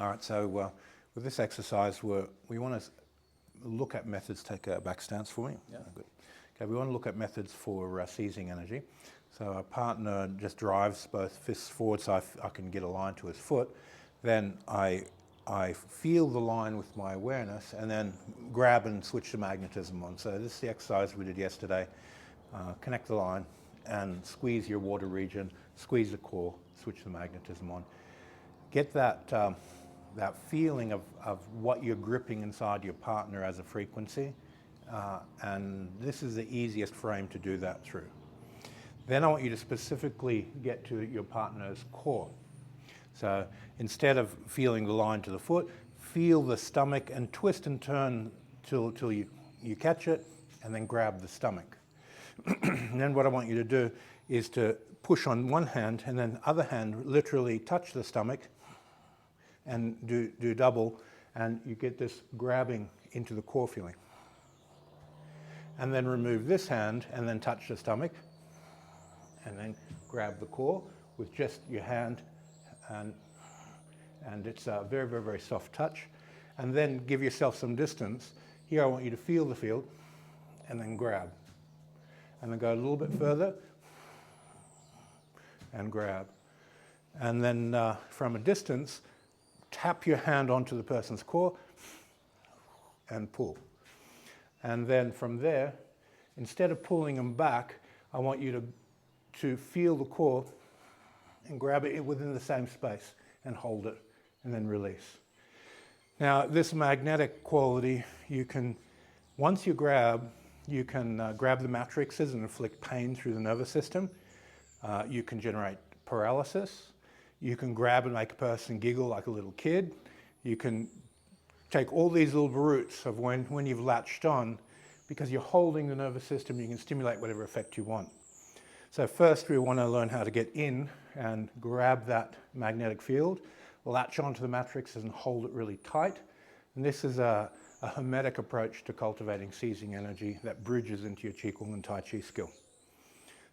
All right, so with this exercise, we want to look at methods. Take a back stance for me. Yeah. Good. Okay, we want to look at methods for seizing energy. So our partner just drives both fists forward so I can get a line to his foot. Then I feel the line with my awareness and then grab and switch the magnetism on. So this is the exercise we did yesterday. Connect the line and squeeze your water region, squeeze the core, switch the magnetism on. Get that, that feeling of what you're gripping inside your partner as a frequency. And this is the easiest frame to do that through. Then I want you to specifically get to your partner's core. So instead of feeling the line to the foot, feel the stomach and twist and turn till you catch it and then grab the stomach. And then what I want you to do is to push on one hand and then other hand literally touch the stomach and do double, and you get this grabbing into the core feeling. And then remove this hand and then touch the stomach and then grab the core with just your hand, and it's a very, very, very soft touch. And then give yourself some distance. Here I want you to feel the field and then grab. And then go a little bit further and grab. And then from a distance, tap your hand onto the person's core and pull. And then from there, instead of pulling them back, I want you to feel the core and grab it within the same space and hold it and then release. Now this magnetic quality, you can, once you grab, you can grab the matrices and inflict pain through the nervous system. You can generate paralysis. You can grab and make a person giggle like a little kid. You can take all these little roots of when you've latched on, because you're holding the nervous system, you can stimulate whatever effect you want. So first we want to learn how to get in and grab that magnetic field, latch onto the matrices and hold it really tight. And this is a Hermetic approach to cultivating seizing energy that bridges into your Qigong and Tai Chi skill.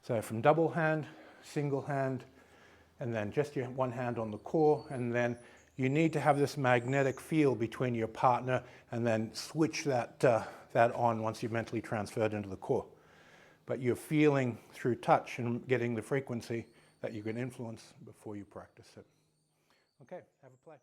So from double hand, single hand, and then just your one hand on the core, and then you need to have this magnetic field between your partner and then switch that on once you've mentally transferred into the core. But you're feeling through touch and getting the frequency that you can influence before you practice it. Okay, have a play.